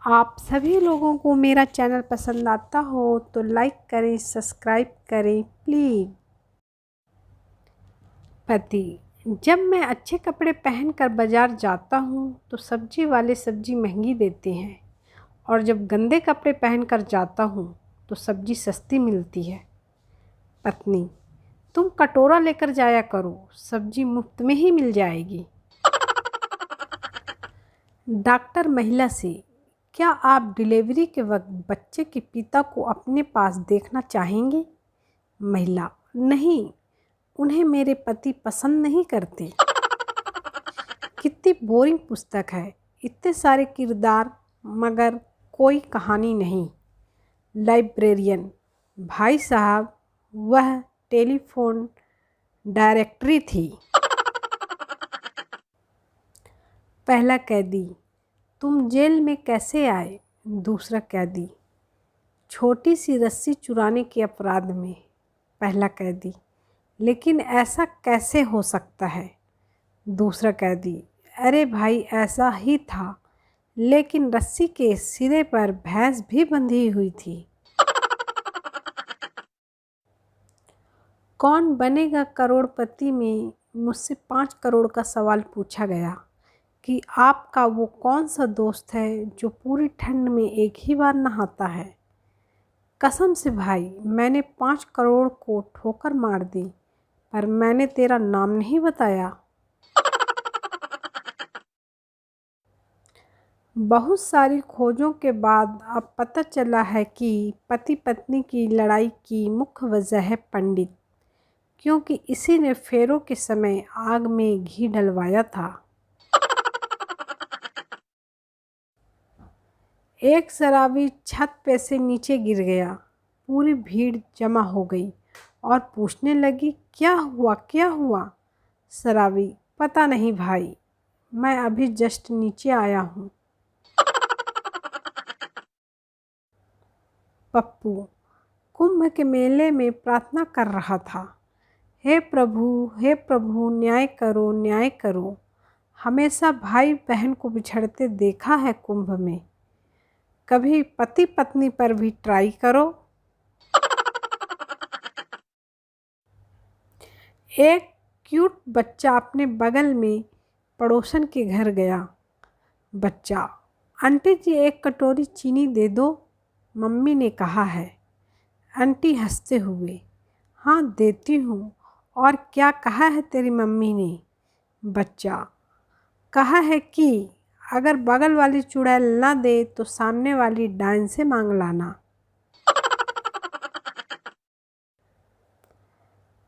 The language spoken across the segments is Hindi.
आप सभी लोगों को मेरा चैनल पसंद आता हो तो लाइक करें, सब्सक्राइब करें प्लीज़। पति, जब मैं अच्छे कपड़े पहनकर बाज़ार जाता हूँ तो सब्जी वाले सब्जी महंगी देते हैं और जब गंदे कपड़े पहनकर जाता हूँ तो सब्जी सस्ती मिलती है। पत्नी, तुम कटोरा लेकर जाया करो, सब्जी मुफ्त में ही मिल जाएगी। डॉक्टर महिला से, क्या आप डिलीवरी के वक्त बच्चे के पिता को अपने पास देखना चाहेंगे? महिला, नहीं, उन्हें मेरे पति पसंद नहीं करते। कितनी बोरिंग पुस्तक है, इतने सारे किरदार मगर कोई कहानी नहीं। लाइब्रेरियन, भाई साहब, वह टेलीफोन डायरेक्टरी थी। पहला कैदी, तुम जेल में कैसे आए? दूसरा कैदी, छोटी सी रस्सी चुराने के अपराध में। पहला कैदी, लेकिन ऐसा कैसे हो सकता है? दूसरा कैदी, अरे भाई ऐसा ही था, लेकिन रस्सी के सिरे पर भैंस भी बंधी हुई थी। कौन बनेगा करोड़पति में मुझसे 5 करोड़ का सवाल पूछा गया कि आपका वो कौन सा दोस्त है जो पूरी ठंड में एक ही बार नहाता है? कसम से भाई, मैंने 5 करोड़ को ठोकर मार दी, पर मैंने तेरा नाम नहीं बताया। बहुत सारी खोजों के बाद अब पता चला है कि पति पत्नी की लड़ाई की मुख्य वजह है पंडित, क्योंकि इसी ने फेरों के समय आग में घी डलवाया था। एक शराबी छत पे से नीचे गिर गया, पूरी भीड़ जमा हो गई और पूछने लगी, क्या हुआ क्या हुआ? शराबी, पता नहीं भाई, मैं अभी जस्ट नीचे आया हूँ। पप्पू, कुंभ के मेले में प्रार्थना कर रहा था, हे प्रभु न्याय करो न्याय करो। हमेशा भाई बहन को बिछड़ते देखा है कुंभ में, कभी पति पत्नी पर भी ट्राई करो। एक क्यूट बच्चा अपने बगल में पड़ोसन के घर गया। बच्चा, आंटी जी एक कटोरी चीनी दे दो, मम्मी ने कहा है। आंटी हंसते हुए, हाँ देती हूँ, और क्या कहा है तेरी मम्मी ने? बच्चा, कहा है कि अगर बगल वाली चुड़ैल ना दे तो सामने वाली डाइन से मांग लाना।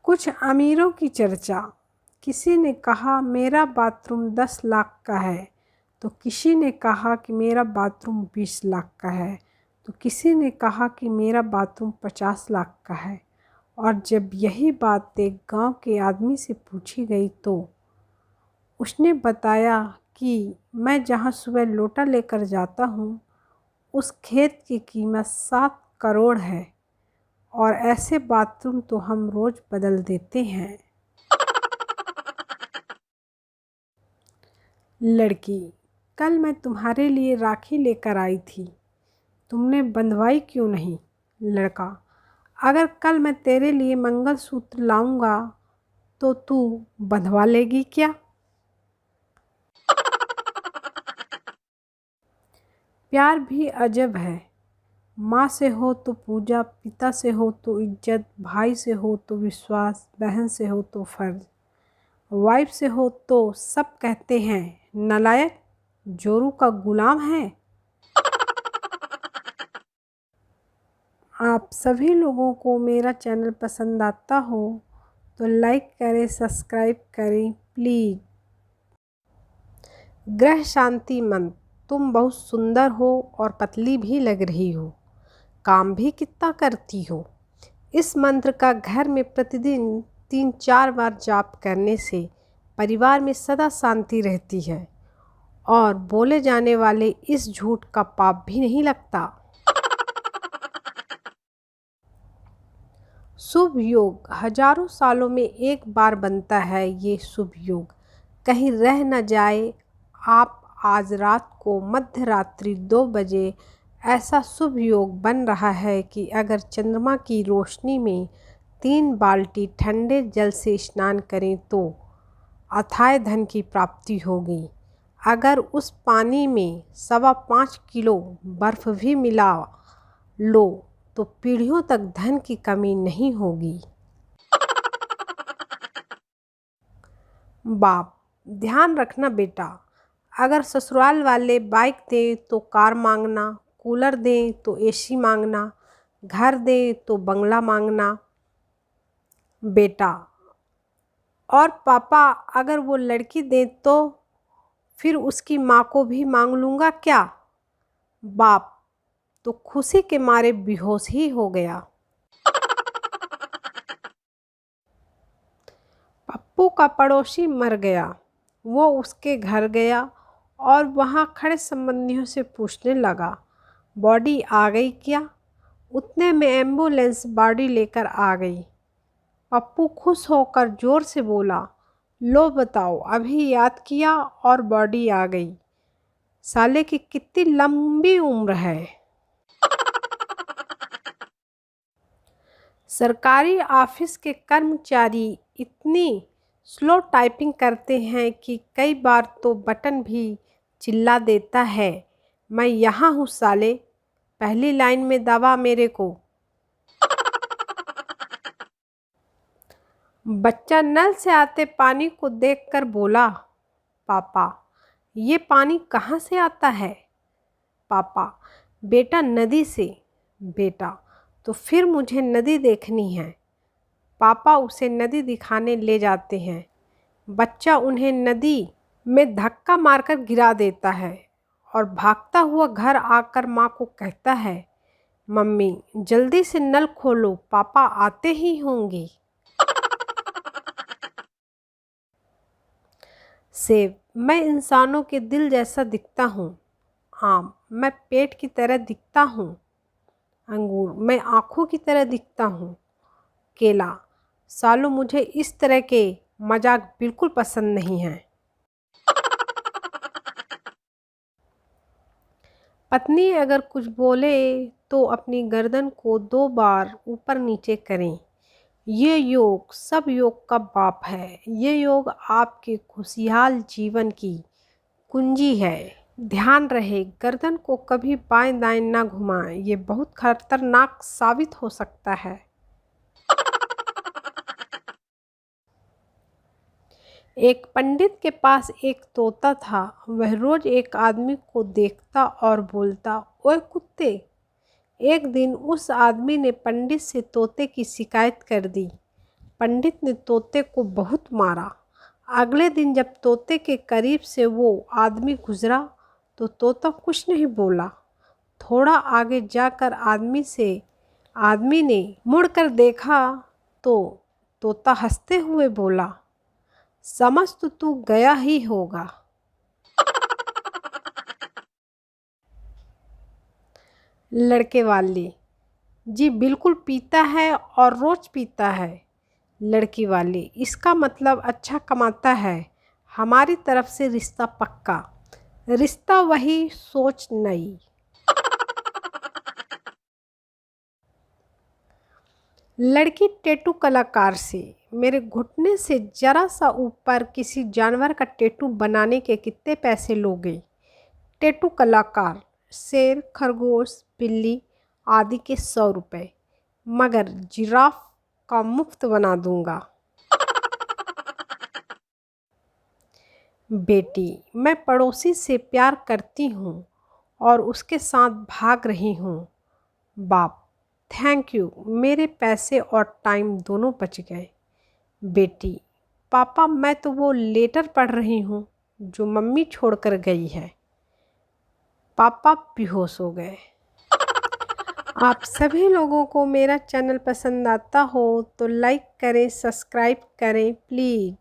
कुछ अमीरों की चर्चा। किसी ने कहा मेरा बाथरूम 10 लाख का है, तो किसी ने कहा कि मेरा बाथरूम 20 लाख का है, तो किसी ने कहा कि मेरा बाथरूम 50 लाख का है। और जब यही बात एक गांव के आदमी से पूछी गई तो उसने बताया कि मैं जहां सुबह लोटा लेकर जाता हूं, उस खेत की कीमत 7 करोड़ है, और ऐसे बाथरूम तो हम रोज़ बदल देते हैं। लड़की, कल मैं तुम्हारे लिए राखी लेकर आई थी, तुमने बंधवाई क्यों नहीं? लड़का, अगर कल मैं तेरे लिए मंगलसूत्र लाऊंगा तो तू बंधवा लेगी क्या? प्यार भी अजब है, माँ से हो तो पूजा, पिता से हो तो इज्जत, भाई से हो तो विश्वास, बहन से हो तो फर्ज, वाइफ से हो तो सब कहते हैं नालायक, जोरू का गुलाम है। आप सभी लोगों को मेरा चैनल पसंद आता हो तो लाइक करें, सब्सक्राइब करें प्लीज़। ग्रह शांति मंत्र, तुम बहुत सुंदर हो और पतली भी लग रही हो, काम भी कितना करती हो। इस मंत्र का घर में प्रतिदिन 3-4 बार जाप करने से परिवार में सदा शांति रहती है और बोले जाने वाले इस झूठ का पाप भी नहीं लगता। शुभ योग हजारों सालों में एक बार बनता है, ये शुभ योग कहीं रह न जाए। आप आज रात को मध्य रात्रि 2 बजे ऐसा शुभ योग बन रहा है कि अगर चंद्रमा की रोशनी में 3 बाल्टी ठंडे जल से स्नान करें तो अथाह धन की प्राप्ति होगी। अगर उस पानी में 5.25 किलो बर्फ़ भी मिला लो तो पीढ़ियों तक धन की कमी नहीं होगी। बाप, ध्यान रखना बेटा, अगर ससुराल वाले बाइक दें तो कार मांगना, कूलर दें तो एसी मांगना, घर दें तो बंगला मांगना बेटा। और पापा, अगर वो लड़की दें तो फिर उसकी माँ को भी मांग लूँगा क्या? बाप तो खुशी के मारे बेहोश ही हो गया। पप्पू का पड़ोसी मर गया। वो उसके घर गया और वहाँ खड़े संबंधियों से पूछने लगा, बॉडी आ गई क्या? उतने में एम्बुलेंस बॉडी लेकर आ गई। पप्पू खुश होकर ज़ोर से बोला, लो बताओ, अभी याद किया और बॉडी आ गई। साले की कितनी लंबी उम्र है। सरकारी ऑफिस के कर्मचारी इतनी स्लो टाइपिंग करते हैं कि कई बार तो बटन भी चिल्ला देता है, मैं यहाँ हूँ साले, पहली लाइन में दबा मेरे को। बच्चा नल से आते पानी को देखकर बोला, पापा ये पानी कहाँ से आता है? पापा, बेटा नदी से। बेटा, तो फिर मुझे नदी देखनी है। पापा उसे नदी दिखाने ले जाते हैं। बच्चा उन्हें नदी में धक्का मारकर गिरा देता है और भागता हुआ घर आकर माँ को कहता है, मम्मी जल्दी से नल खोलो, पापा आते ही होंगे। सेब, मैं इंसानों के दिल जैसा दिखता हूँ। आम, मैं पेट की तरह दिखता हूँ। अंगूर, मैं आँखों की तरह दिखता हूँ। केला, सालों मुझे इस तरह के मजाक बिल्कुल पसंद नहीं है। पत्नी अगर कुछ बोले तो अपनी गर्दन को 2 बार ऊपर नीचे करें। ये योग सब योग का बाप है। ये योग आपके खुशहाल जीवन की कुंजी है। ध्यान रहे, गर्दन को कभी बाएं दाएं ना घुमाएं, ये बहुत खतरनाक साबित हो सकता है। एक पंडित के पास एक तोता था। वह रोज एक आदमी को देखता और बोलता, ओए कुत्ते। एक दिन उस आदमी ने पंडित से तोते की शिकायत कर दी। पंडित ने तोते को बहुत मारा। अगले दिन जब तोते के करीब से वो आदमी गुजरा तो तोता कुछ नहीं बोला। थोड़ा आगे जाकर आदमी ने मुड़कर देखा तो तोता हंसते हुए बोला, समझ तो तू गया ही होगा। लड़के वाले, जी बिल्कुल पीता है और रोज पीता है। लड़की वाली, इसका मतलब अच्छा कमाता है। हमारी तरफ से रिश्ता पक्का। रिश्ता वही, सोच नई। लड़की टैटू कलाकार से, मेरे घुटने से जरा सा ऊपर किसी जानवर का टैटू बनाने के कितने पैसे लोगे? टैटू कलाकार, शेर, खरगोश, बिल्ली आदि के 100 रुपये, मगर जिराफ का मुफ्त बना दूंगा। बेटी, मैं पड़ोसी से प्यार करती हूँ और उसके साथ भाग रही हूँ। बाप, थैंक यू, मेरे पैसे और टाइम दोनों बच गए। बेटी, पापा मैं तो वो लेटर पढ़ रही हूँ जो मम्मी छोड़कर गई है। पापा बेहोश हो गए। आप सभी लोगों को मेरा चैनल पसंद आता हो तो लाइक करें, सब्सक्राइब करें प्लीज़।